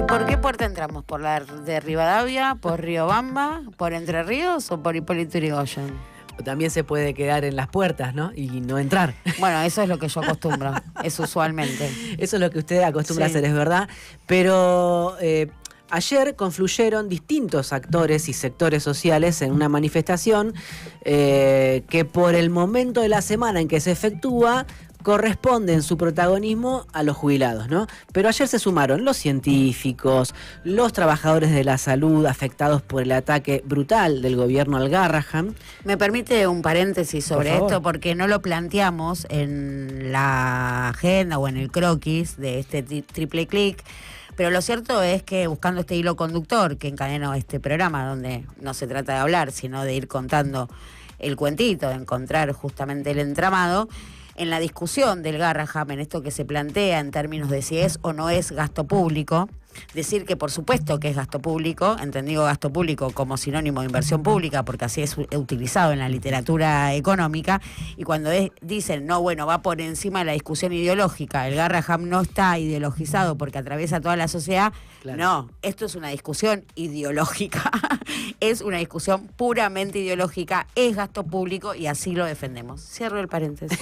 ¿Por qué puerta entramos? ¿Por la de Rivadavia, por Riobamba, por Entre Ríos o por Hipólito Yrigoyen? También se puede quedar en las puertas, ¿no? Y no entrar. Bueno, eso es lo que yo acostumbro, es usualmente. Eso es lo que usted acostumbra a Sí. hacer, es verdad. Pero ayer confluyeron distintos actores y sectores sociales en una manifestación que por el momento de la semana en que se efectúa corresponde en su protagonismo a los jubilados, ¿no? Pero ayer se sumaron los científicos, los trabajadores de la salud afectados por el ataque brutal del gobierno al Garrahan. ¿Me permite un paréntesis sobre esto? Porque no lo planteamos en la agenda o en el croquis de este triple clic. Pero lo cierto es que buscando este hilo conductor que encadenó este programa, donde no se trata de hablar, sino de ir contando el cuentito, de encontrar justamente el entramado, en la discusión del Garrahan, en esto que se plantea en términos de si es o no es gasto público, decir que por supuesto que es gasto público, entendido gasto público como sinónimo de inversión pública, porque así es utilizado en la literatura económica, y cuando dicen, no, bueno, va por encima de la discusión ideológica, el Garrahan no está ideologizado porque atraviesa toda la sociedad, claro. No, esto es una discusión ideológica, es una discusión puramente ideológica, es gasto público y así lo defendemos. Cierro el paréntesis.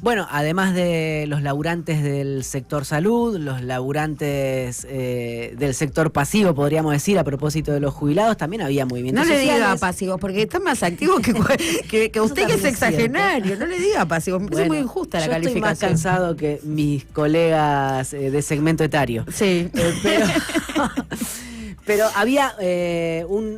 Bueno, además de los laburantes del sector salud, los laburantes del sector pasivo, podríamos decir, a propósito de los jubilados, también había movimientos sociales. No le diga pasivos, porque están más activos que usted, que es sexagenario. No le diga pasivos, me parece muy injusta la calificación. Yo estoy más cansado que mis colegas de segmento etario. Sí. Pero había un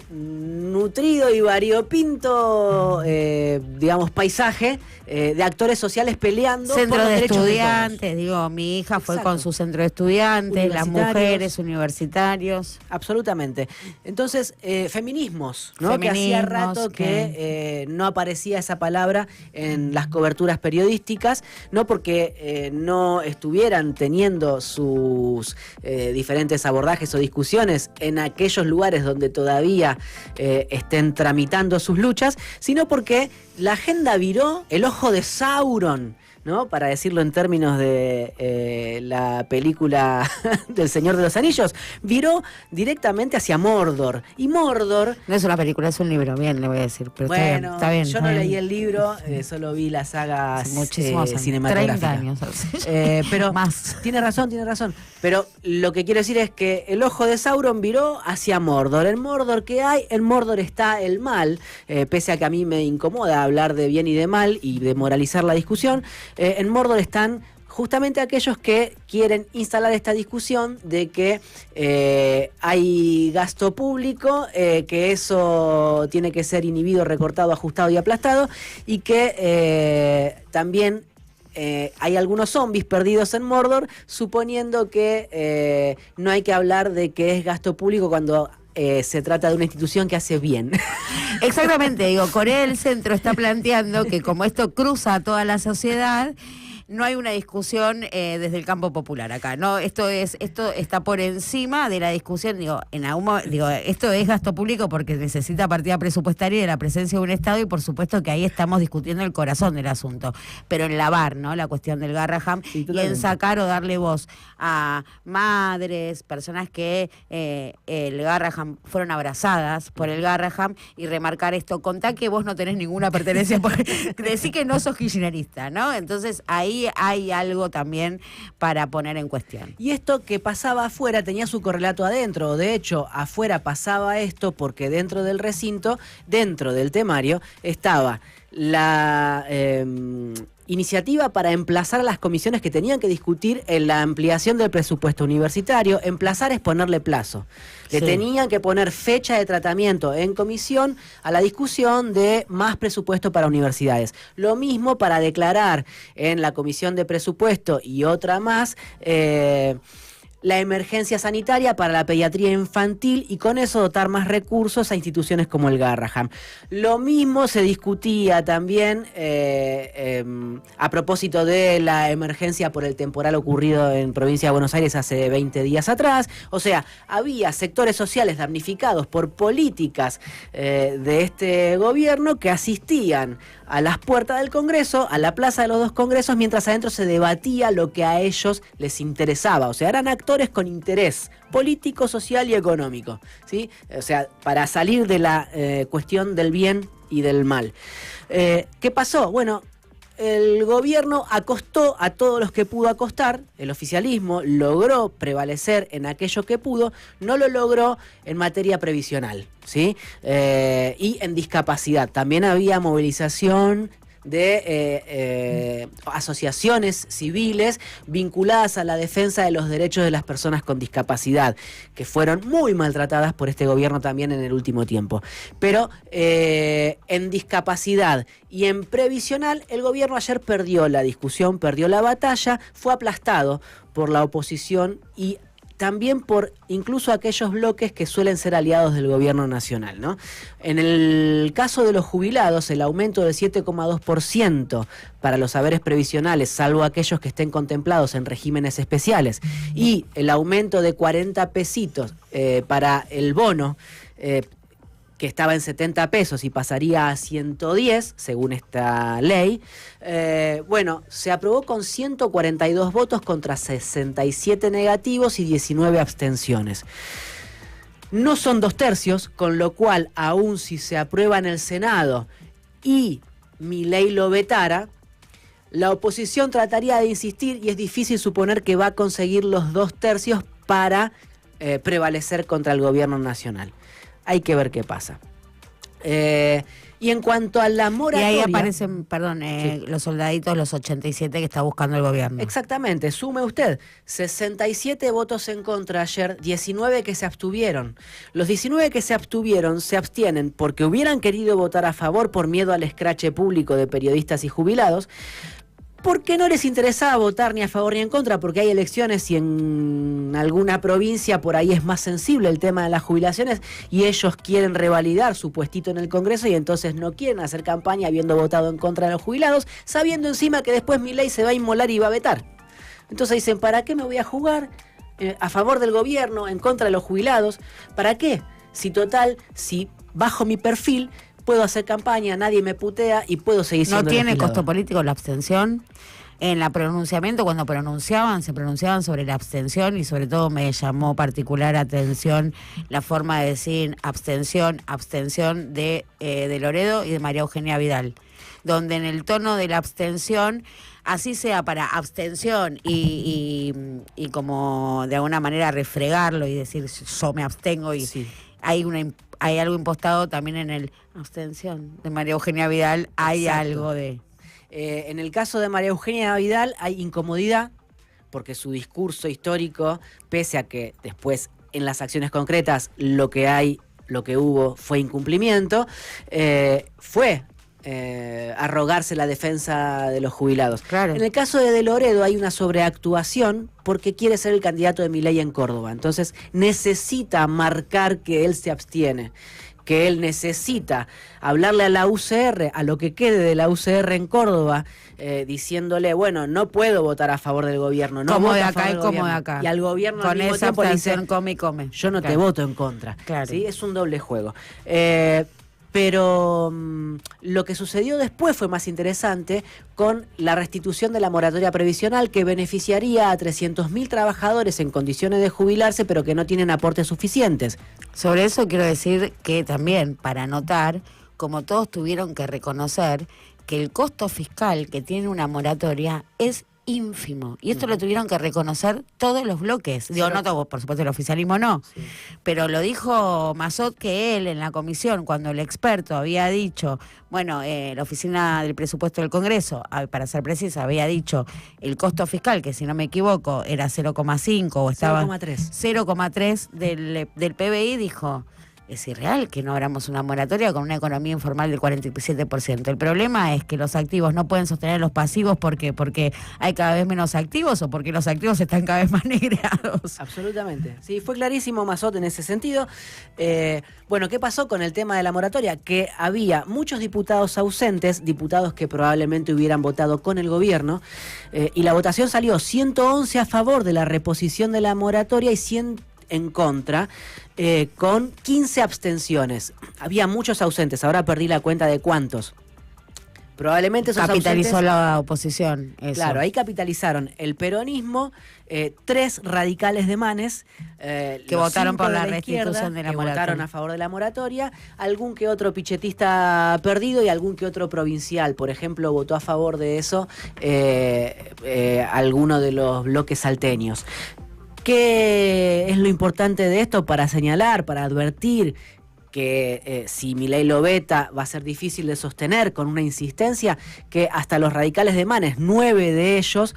nutrido y variopinto, digamos, paisaje de actores sociales peleando centro por los de derechos estudiantes, de digo, mi hija fue Exacto. con su centro de estudiantes, las mujeres, universitarios. Absolutamente. Entonces, feminismos, ¿no? Que hacía rato que no aparecía esa palabra en las coberturas periodísticas, no porque no estuvieran teniendo sus diferentes abordajes o discusiones en aquellos lugares donde todavía estén tramitando sus luchas, sino porque la agenda viró el ojo de Sauron, ¿no? Para decirlo en términos de la película del Señor de los Anillos, viró directamente hacia Mordor. Y Mordor... No es una película, es un libro, bien, le voy a decir. Pero bueno, está bien, yo no leí el libro, solo vi las sagas cinematográficas. 30 años. Pero más. Tiene razón. Pero lo que quiero decir es que el ojo de Sauron viró hacia Mordor. En Mordor, ¿qué hay? En Mordor está el mal, pese a que a mí me incomoda hablar de bien y de mal y de moralizar la discusión. En Mordor están justamente aquellos que quieren instalar esta discusión de que hay gasto público, que eso tiene que ser inhibido, recortado, ajustado y aplastado, y que también hay algunos zombies perdidos en Mordor, suponiendo que no hay que hablar de que es gasto público cuando se trata de una institución que hace bien. Exactamente, digo, Corea del Centro está planteando que como esto cruza a toda la sociedad, no hay una discusión desde el campo popular acá, ¿no? Esto está por encima de la discusión, esto es gasto público porque necesita partida presupuestaria y de la presencia de un Estado, y por supuesto que ahí estamos discutiendo el corazón del asunto, pero en lavar, ¿no? La cuestión del Garrahan, sí, y en sacar o darle voz a madres, personas que el Garrahan fueron abrazadas por el Garrahan, y remarcar esto, contá que vos no tenés ninguna pertenencia, decí que no sos kirchnerista, ¿no? Entonces ahí hay algo también para poner en cuestión. Y esto que pasaba afuera tenía su correlato adentro. De hecho, afuera pasaba esto porque dentro del recinto, dentro del temario, estaba la iniciativa para emplazar a las comisiones que tenían que discutir en la ampliación del presupuesto universitario. Emplazar es ponerle plazo. Le tenían que poner fecha de tratamiento en comisión a la discusión de más presupuesto para universidades. Lo mismo para declarar en la comisión de presupuesto y otra más la emergencia sanitaria para la pediatría infantil, y con eso dotar más recursos a instituciones como el Garrahan. Lo mismo se discutía también a propósito de la emergencia por el temporal ocurrido en provincia de Buenos Aires hace 20 días atrás. O sea, había sectores sociales damnificados por políticas de este gobierno que asistían a las puertas del Congreso, a la plaza de los dos Congresos, mientras adentro se debatía lo que a ellos les interesaba. O sea, eran actores actores con interés político, social y económico, ¿sí? O sea, para salir de la cuestión del bien y del mal. ¿Qué pasó? Bueno, el gobierno acostó a todos los que pudo acostar, el oficialismo logró prevalecer en aquello que pudo, no lo logró en materia previsional, ¿sí? Y en discapacidad. También había movilización de asociaciones civiles vinculadas a la defensa de los derechos de las personas con discapacidad, que fueron muy maltratadas por este gobierno también en el último tiempo. Pero en discapacidad y en previsional, el gobierno ayer perdió la discusión, perdió la batalla, fue aplastado por la oposición y también por incluso aquellos bloques que suelen ser aliados del gobierno nacional, ¿no? En el caso de los jubilados, el aumento del 7,2% para los haberes previsionales, salvo aquellos que estén contemplados en regímenes especiales, y el aumento de 40 pesitos para el bono, que estaba en 70 pesos y pasaría a 110, según esta ley, bueno, se aprobó con 142 votos contra 67 negativos y 19 abstenciones. No son 2/3, con lo cual, aun si se aprueba en el Senado y Milei lo vetara, la oposición trataría de insistir y es difícil suponer que va a conseguir los 2/3 para prevalecer contra el gobierno nacional. Hay que ver qué pasa. Y en cuanto a la moratoria... Y ahí aparecen, perdón, sí, los soldaditos, los 87 que está buscando el gobierno. Exactamente, sume usted, 67 votos en contra ayer, 19 que se abstuvieron. Los 19 que se abstienen porque hubieran querido votar a favor por miedo al escrache público de periodistas y jubilados, porque no les interesaba votar ni a favor ni en contra, porque hay elecciones y en alguna provincia por ahí es más sensible el tema de las jubilaciones y ellos quieren revalidar su puestito en el Congreso y entonces no quieren hacer campaña habiendo votado en contra de los jubilados, sabiendo encima que después Milei se va a inmolar y va a vetar. Entonces dicen, ¿para qué me voy a jugar a favor del gobierno, en contra de los jubilados? ¿Para qué? Si bajo mi perfil puedo hacer campaña, nadie me putea y puedo seguir siendo ¿No tiene legislador? costo político la abstención? En la pronunciamiento, cuando se pronunciaban sobre la abstención y sobre todo me llamó particular atención la forma de decir abstención de Loredo y de María Eugenia Vidal, donde en el tono de la abstención, así sea para abstención y como de alguna manera refregarlo y decir yo me abstengo y sí, hay algo impostado también en el abstención de María Eugenia Vidal, hay Exacto. algo de... En el caso de María Eugenia Vidal hay incomodidad porque su discurso histórico, pese a que después en las acciones concretas lo que hubo fue incumplimiento, fue arrogarse la defensa de los jubilados. Claro. En el caso de Loredo hay una sobreactuación porque quiere ser el candidato de Milei en Córdoba. Entonces necesita marcar que él se abstiene, que él necesita hablarle a la UCR, a lo que quede de la UCR en Córdoba, diciéndole, bueno, no puedo votar a favor del gobierno. No como voto de a favor acá y del como gobierno. de acá. Y al gobierno con al mismo esa tiempo le dice, abstención come. yo no claro. te voto en contra. Claro. ¿Sí? Es un doble juego. Pero lo que sucedió después fue más interesante con la restitución de la moratoria previsional que beneficiaría a 300.000 trabajadores en condiciones de jubilarse pero que no tienen aportes suficientes. Sobre eso quiero decir que también, para anotar, como todos tuvieron que reconocer, que el costo fiscal que tiene una moratoria es ínfimo. Y esto lo tuvieron que reconocer todos los bloques. Digo, no todos, por supuesto, el oficialismo no. Sí. Pero lo dijo Massot que él en la comisión, cuando el experto había dicho, bueno, la oficina del presupuesto del Congreso, para ser precisa, había dicho el costo fiscal, que si no me equivoco era 0,5 o estaba 0,3 del PBI, dijo... Es irreal que no abramos una moratoria con una economía informal del 47%. El problema es que los activos no pueden sostener los pasivos porque hay cada vez menos activos o porque los activos están cada vez más negreados. Absolutamente. Sí, fue clarísimo Massot en ese sentido. Bueno, ¿qué pasó con el tema de la moratoria? Que había muchos diputados ausentes, diputados que probablemente hubieran votado con el gobierno, y la votación salió 111 a favor de la reposición de la moratoria y 100 en contra, con 15 abstenciones. Había muchos ausentes, ahora perdí la cuenta de cuántos. Probablemente esos capitalizó ausentes, la oposición. Eso. Claro, ahí capitalizaron el peronismo, 3 radicales de Manes, que votaron por la restitución de la moratoria. Votaron a favor de la moratoria, algún que otro pichetista perdido y algún que otro provincial. Por ejemplo, votó a favor de eso alguno de los bloques salteños. ¿Qué es lo importante de esto para señalar, para advertir? Que si Milei lo veta va a ser difícil de sostener con una insistencia, que hasta los radicales de Manes, 9 de ellos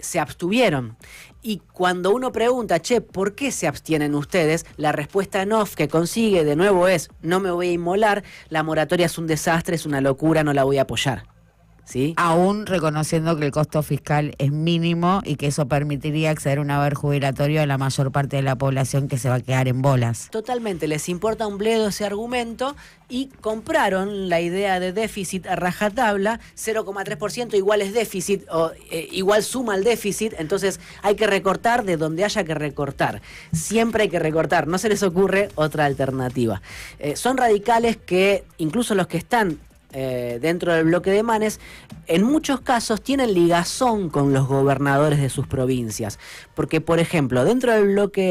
se abstuvieron. Y cuando uno pregunta, che, ¿por qué se abstienen ustedes? La respuesta en off que consigue de nuevo es, no me voy a inmolar, la moratoria es un desastre, es una locura, no la voy a apoyar. ¿Sí? Aún reconociendo que el costo fiscal es mínimo y que eso permitiría acceder a un haber jubilatorio a la mayor parte de la población que se va a quedar en bolas. Totalmente, les importa un bledo ese argumento y compraron la idea de déficit a rajatabla, 0,3% igual es déficit, o igual suma al déficit, entonces hay que recortar de donde haya que recortar. Siempre hay que recortar, no se les ocurre otra alternativa. Son radicales que, incluso los que están dentro del bloque de Manes, en muchos casos tienen ligazón con los gobernadores de sus provincias. Porque, por ejemplo, dentro del bloque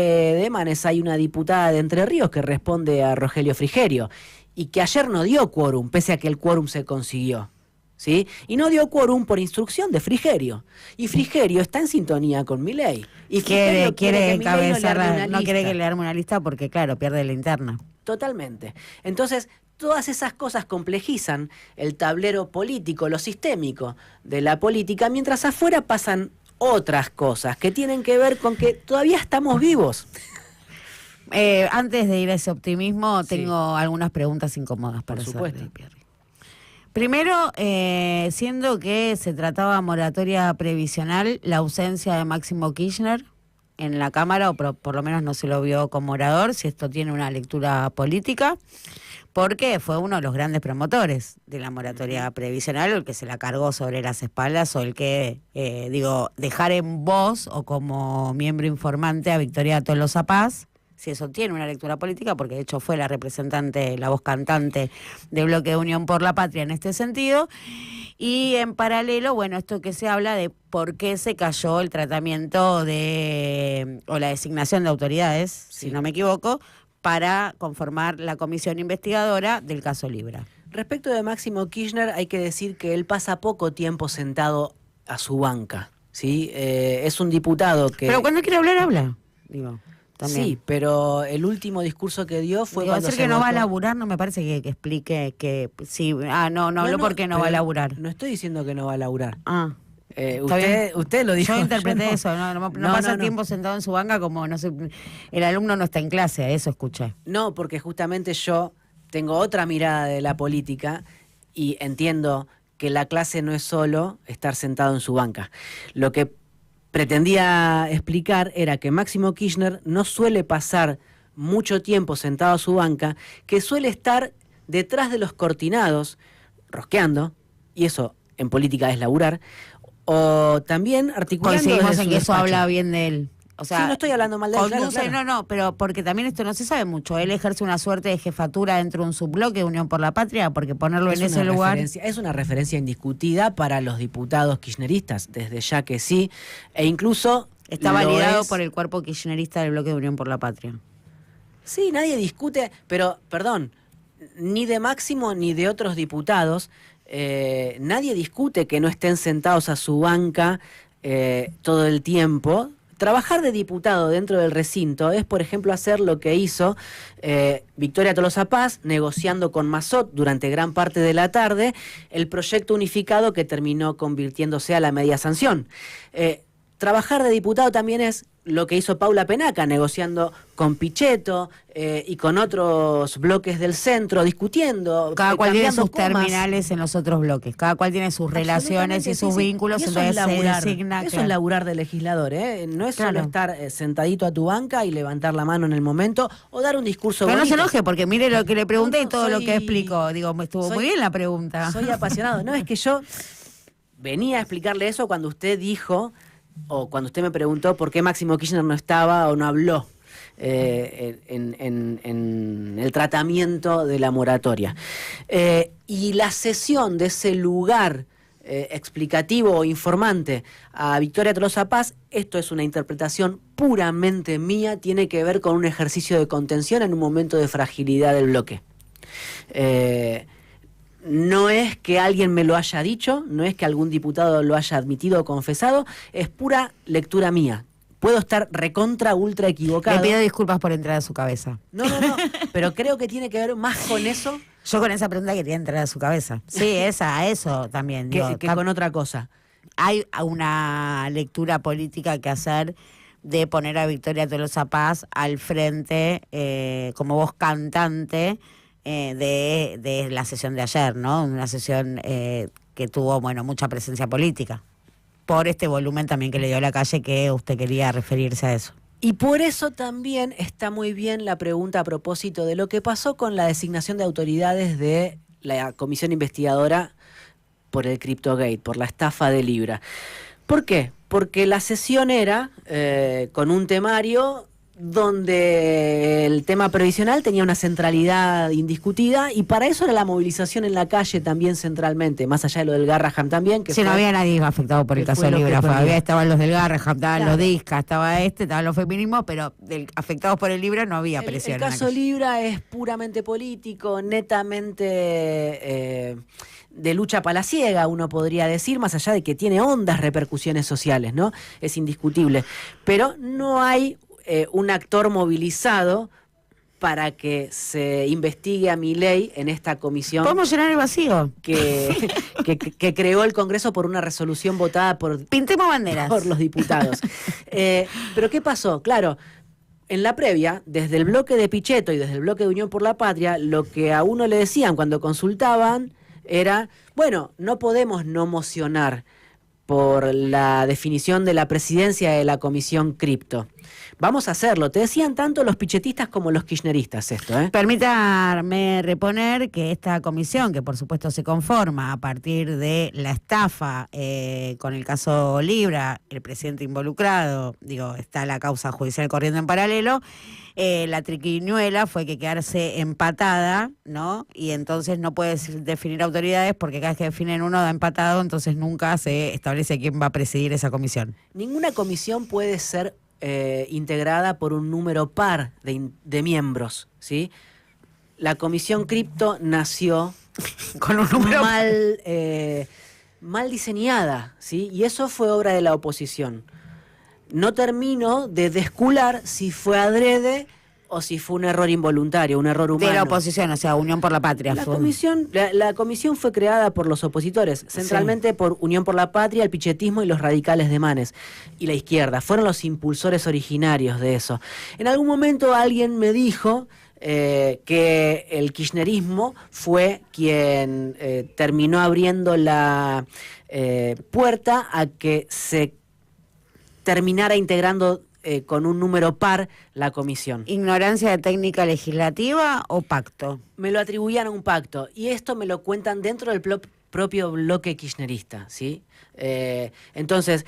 de Manes hay una diputada de Entre Ríos que responde a Rogelio Frigerio y que ayer no dio quórum, pese a que el quórum se consiguió. ¿Sí? Y no dio quórum por instrucción de Frigerio. Y Frigerio está en sintonía con Milei. Y quiere encabezar, no quiere que le arme una lista porque, claro, pierde la interna. Totalmente. Entonces, todas esas cosas complejizan el tablero político, lo sistémico de la política, mientras afuera pasan otras cosas que tienen que ver con que todavía estamos vivos. Antes de ir a ese optimismo, tengo algunas preguntas incómodas para hacerle, Pierri. Primero, siendo que se trataba moratoria previsional, la ausencia de Máximo Kirchner en la Cámara, o por lo menos no se lo vio como orador, si esto tiene una lectura política, porque fue uno de los grandes promotores de la moratoria previsional, el que se la cargó sobre las espaldas, o el que, dejar en voz o como miembro informante a Victoria Tolosa Paz, si eso tiene una lectura política, porque de hecho fue la representante, la voz cantante del Bloque de Unión por la Patria en este sentido. Y en paralelo, bueno, esto que se habla de por qué se cayó el tratamiento o la designación de autoridades, si no me equivoco, para conformar la comisión investigadora del caso Libra. Respecto de Máximo Kirchner, hay que decir que él pasa poco tiempo sentado a su banca, ¿sí? Es un diputado que... Pero cuando quiere hablar, habla, digo. También. Sí, pero el último discurso que dio fue cuando decir que no va a laburar, no me parece que explique que sí. No habló porque no va a laburar. No estoy diciendo que no va a laburar. Usted lo dijo. Yo interpreté eso, no pasa tiempo sentado en su banca como, no sé, el alumno no está en clase, a eso escuché. No, porque justamente yo tengo otra mirada de la política y entiendo que la clase no es solo estar sentado en su banca. Lo que pretendía explicar era que Máximo Kirchner no suele pasar mucho tiempo sentado a su banca, que suele estar detrás de los cortinados, rosqueando, y eso en política es laburar, o también articulando. Coincidimos en que eso habla bien de él. O sea, sí, no estoy hablando mal de él, claro. No, pero porque también esto no se sabe mucho. Él ejerce una suerte de jefatura dentro de un subbloque, Unión por la Patria, porque ponerlo en ese lugar... Es una referencia indiscutida para los diputados kirchneristas, desde ya que sí, e incluso... Está validado por el cuerpo kirchnerista del bloque de Unión por la Patria. Sí, nadie discute, pero, perdón, ni de Máximo ni de otros diputados, nadie discute que no estén sentados a su banca todo el tiempo. Trabajar de diputado dentro del recinto es, por ejemplo, hacer lo que hizo Victoria Tolosa Paz, negociando con Massot durante gran parte de la tarde el proyecto unificado que terminó convirtiéndose a la media sanción. Trabajar de diputado también es lo que hizo Paula Penaca, negociando con Pichetto y con otros bloques del centro, discutiendo. Cada cual tiene sus terminales en los otros bloques, cada cual tiene sus relaciones y sus vínculos, y eso entonces es laburar, se designa. Eso es laburar de legislador, no es solo estar sentadito a tu banca y levantar la mano en el momento o dar un discurso bonito. bonito. No se enoje, porque mire lo que le pregunté y todo lo que explicó. Digo, estuvo muy bien la pregunta. Soy apasionado. No, es que yo venía a explicarle eso cuando usted dijo, o cuando usted me preguntó por qué Máximo Kirchner no estaba o no habló. en el tratamiento de la moratoria. Y la cesión de ese lugar explicativo o informante a Victoria Tolosa Paz, esto es una interpretación puramente mía, tiene que ver con un ejercicio de contención en un momento de fragilidad del bloque. No es que alguien me lo haya dicho, no es que algún diputado lo haya admitido o confesado, es pura lectura mía. Puedo estar recontra, ultra equivocado. Le pido disculpas por entrar a su cabeza. No, pero creo que tiene que ver más con eso. Yo con esa pregunta quería entrar a su cabeza. Sí, eso también. Que con otra cosa. Hay una lectura política que hacer de poner a Victoria Tolosa Paz al frente como voz cantante de la sesión de ayer, ¿no? Una sesión que tuvo, mucha presencia política. Por este volumen también que le dio a la calle, que usted quería referirse a eso. Y por eso también está muy bien la pregunta a propósito de lo que pasó con la designación de autoridades de la comisión investigadora por el CryptoGate, por la estafa de Libra. ¿Por qué? Porque la sesión era con un temario donde el tema previsional tenía una centralidad indiscutida, y para eso era la movilización en la calle también centralmente, más allá de lo del Garraham también. Que no había nadie afectado por el caso de Libra, estaban los del Garraham, estaban los Discas, estaban los feminismos, pero afectados por el Libra no había presión. El caso Libra es puramente político, netamente de lucha palaciega, uno podría decir, más allá de que tiene hondas repercusiones sociales, ¿no? Es indiscutible. Pero no hay un actor movilizado para que se investigue a Milei en esta comisión. ¿Podemos llenar el vacío? Que creó el Congreso por una resolución votada Pintemos banderas por los diputados. Pero ¿qué pasó? Claro, en la previa, desde el bloque de Pichetto y desde el bloque de Unión por la Patria, lo que a uno le decían cuando consultaban era, bueno, no podemos no mocionar por la definición de la presidencia de la Comisión Cripto. Vamos a hacerlo. Te decían tanto los pichetistas como los kirchneristas esto, ¿eh? Permítame reponer que esta comisión, que por supuesto se conforma a partir de la estafa con el caso Libra, el presidente involucrado, está la causa judicial corriendo en paralelo, la triquiñuela fue que quedarse empatada, ¿no? Y entonces no puedes definir autoridades porque cada vez que definen uno da empatado, entonces nunca se establece quién va a presidir esa comisión. Ninguna comisión puede ser integrada por un número par de miembros, ¿sí? La Comisión Cripto nació con un número mal diseñada, ¿sí? Y eso fue obra de la oposición. No termino de descular si fue adrede o si fue un error involuntario, un error humano. De la oposición, o sea, Unión por la Patria. La comisión fue creada por los opositores, centralmente por Unión por la Patria, el pichetismo y los radicales de Manes. Y la izquierda, fueron los impulsores originarios de eso. En algún momento alguien me dijo que el kirchnerismo fue quien terminó abriendo la puerta a que se terminara integrando con un número par la comisión. ¿Ignorancia de técnica legislativa o pacto? Me lo atribuían a un pacto, y esto me lo cuentan dentro del propio bloque kirchnerista, ¿sí? Entonces,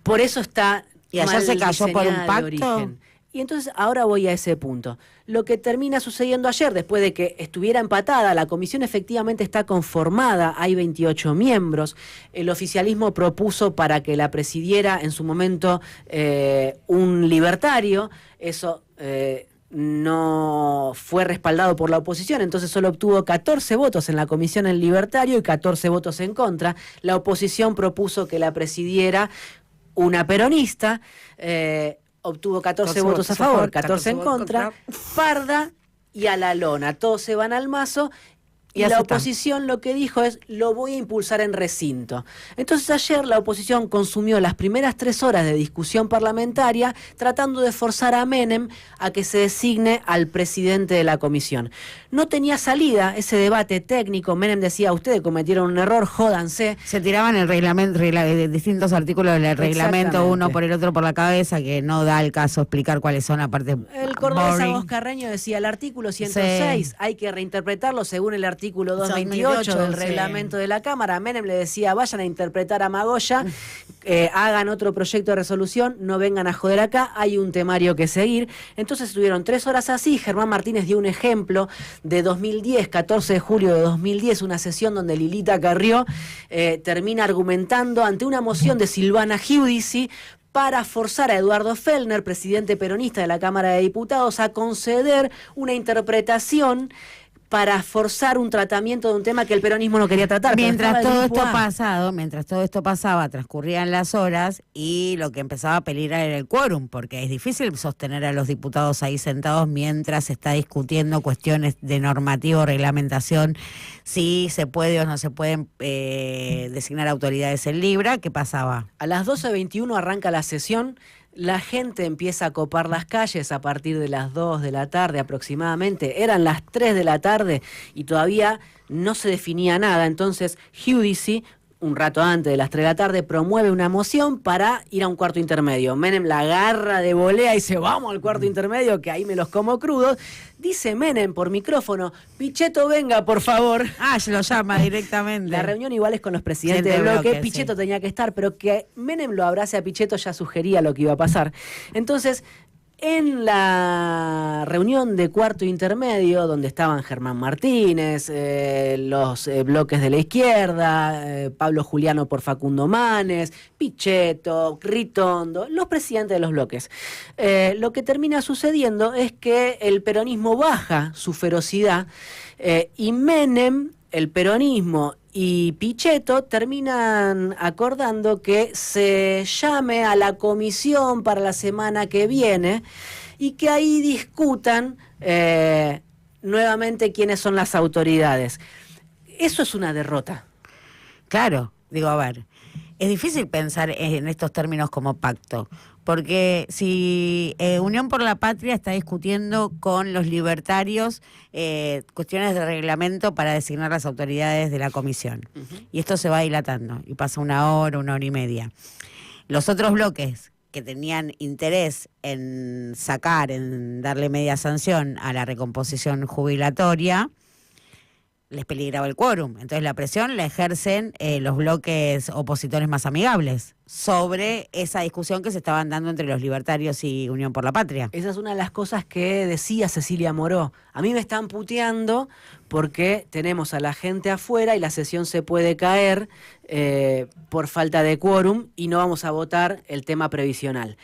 por eso está ¿y ayer se cayó por un pacto? Y entonces ahora voy a ese punto. Lo que termina sucediendo ayer, después de que estuviera empatada, la comisión efectivamente está conformada, hay 28 miembros, el oficialismo propuso para que la presidiera en su momento un libertario, eso no fue respaldado por la oposición, entonces solo obtuvo 14 votos en la comisión el libertario y 14 votos en contra. La oposición propuso que la presidiera una peronista, obtuvo 14 votos a favor, 14 en contra, Farda y a la lona. Todos se van al mazo y la oposición lo que dijo es: lo voy a impulsar en recinto. Entonces ayer la oposición consumió las primeras 3 horas de discusión parlamentaria tratando de forzar a Menem a que se designe al presidente de la comisión. No tenía salida ese debate técnico. Menem decía: ustedes cometieron un error, jódanse. Se tiraban el reglamento, distintos artículos del reglamento, uno por el otro por la cabeza, que no da el caso explicar cuáles son, aparte. El cordobés Agos Carreño decía: el artículo 106 hay que reinterpretarlo según el artículo artículo 228 del reglamento de la Cámara. Menem le decía, vayan a interpretar a Magoya, hagan otro proyecto de resolución, no vengan a joder acá, hay un temario que seguir. Entonces estuvieron 3 horas así. Germán Martínez dio un ejemplo de 2010, 14 de julio de 2010, una sesión donde Lilita Carrió termina argumentando ante una moción de Silvana Giudici para forzar a Eduardo Fellner, presidente peronista de la Cámara de Diputados, a conceder una interpretación para forzar un tratamiento de un tema que el peronismo no quería tratar. Mientras todo esto pasaba, transcurrían las horas y lo que empezaba a peligrar era el quórum, porque es difícil sostener a los diputados ahí sentados mientras se está discutiendo cuestiones de normativa o reglamentación, si se puede o no se pueden designar autoridades en Libra. ¿Qué pasaba? A las 12:21 arranca la sesión. La gente empieza a copar las calles a partir de las 2 de la tarde aproximadamente. Eran las 3 de la tarde y todavía no se definía nada. Entonces Giudici, un rato antes de las 3 de la tarde, promueve una moción para ir a un cuarto intermedio. Menem la agarra de volea y dice, vamos al cuarto intermedio, que ahí me los como crudos. Dice Menem por micrófono, Pichetto, venga, por favor. Se lo llama directamente. La reunión igual es con los presidentes del bloque. Pichetto tenía que estar, pero que Menem lo abrace a Pichetto ya sugería lo que iba a pasar. Entonces, en la reunión de cuarto intermedio, donde estaban Germán Martínez, los bloques de la izquierda, Pablo Juliano por Facundo Manes, Pichetto, Ritondo, los presidentes de los bloques, lo que termina sucediendo es que el peronismo baja su ferocidad y Menem, el peronismo y Pichetto terminan acordando que se llame a la comisión para la semana que viene y que ahí discutan nuevamente quiénes son las autoridades. Eso es una derrota. Claro, digo, a ver, es difícil pensar en estos términos como pacto, porque si Unión por la Patria está discutiendo con los libertarios cuestiones de reglamento para designar las autoridades de la comisión, y esto se va dilatando, y pasa 1 hora, 1 hora y media. Los otros bloques que tenían interés en darle media sanción a la recomposición jubilatoria, les peligraba el quórum. Entonces la presión la ejercen los bloques opositores más amigables sobre esa discusión que se estaban dando entre los libertarios y Unión por la Patria. Esa es una de las cosas que decía Cecilia Moró. A mí me están puteando porque tenemos a la gente afuera y la sesión se puede caer por falta de quórum y no vamos a votar el tema previsional.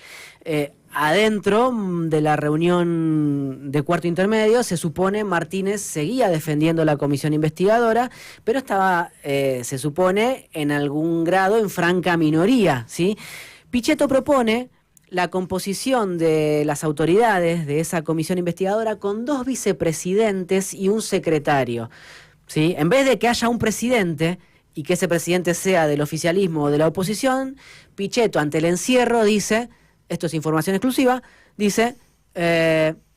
Adentro de la reunión de cuarto intermedio, se supone Martínez seguía defendiendo la comisión investigadora, pero estaba, se supone, en algún grado en franca minoría, ¿sí? Pichetto propone la composición de las autoridades de esa comisión investigadora con 2 vicepresidentes y un secretario, ¿sí? En vez de que haya un presidente y que ese presidente sea del oficialismo o de la oposición, Pichetto, ante el encierro, dice... Esto es información exclusiva, dice,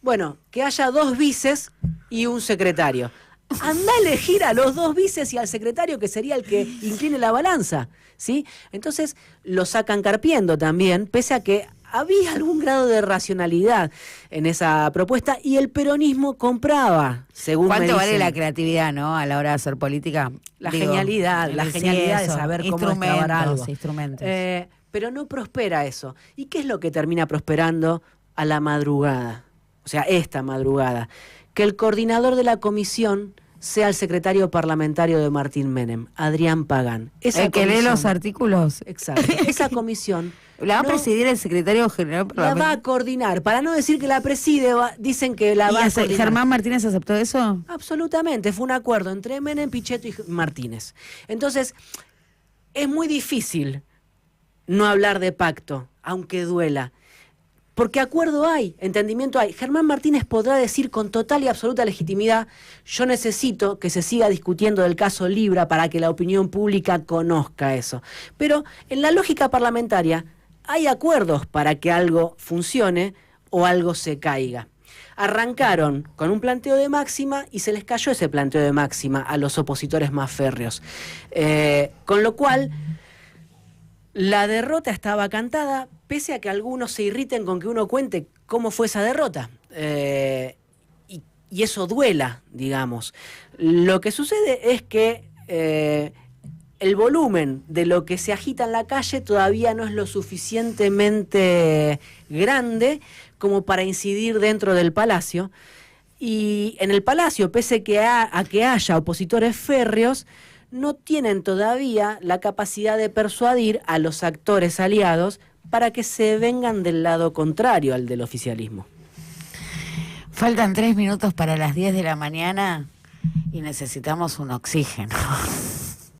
bueno, que haya 2 vices y un secretario. Anda a elegir a los 2 vices y al secretario, que sería el que incline la balanza, ¿sí? Entonces lo sacan carpiendo también, pese a que había algún grado de racionalidad en esa propuesta y el peronismo compraba, según me dicen. ¿Cuánto vale la creatividad, no, a la hora de hacer política? La genialidad de saber cómo extrabar algo. Instrumentos. Pero no prospera eso. ¿Y qué es lo que termina prosperando a la madrugada? O sea, esta madrugada. Que el coordinador de la comisión sea el secretario parlamentario de Martín Menem, Adrián Pagán. ¿El que lee los artículos? Exacto. Esa comisión... ¿La va a presidir el secretario general parlamentario? La va a coordinar. Para no decir que la preside, dicen que la va a coordinar. ¿Germán Martínez aceptó eso? Absolutamente. Fue un acuerdo entre Menem, Pichetto y Martínez. Entonces, es muy difícil no hablar de pacto, aunque duela. Porque acuerdo hay, entendimiento hay. Germán Martínez podrá decir con total y absoluta legitimidad, yo necesito que se siga discutiendo del caso Libra para que la opinión pública conozca eso. Pero en la lógica parlamentaria hay acuerdos para que algo funcione o algo se caiga. Arrancaron con un planteo de máxima y se les cayó ese planteo de máxima a los opositores más férreos. Con lo cual... La derrota estaba cantada, pese a que algunos se irriten con que uno cuente cómo fue esa derrota. Y y eso duela, digamos. Lo que sucede es que el volumen de lo que se agita en la calle todavía no es lo suficientemente grande como para incidir dentro del Palacio. Y en el Palacio, pese a que haya opositores férreos, no tienen todavía la capacidad de persuadir a los actores aliados para que se vengan del lado contrario al del oficialismo. Faltan 3 minutos para las 10 de la mañana y necesitamos un oxígeno.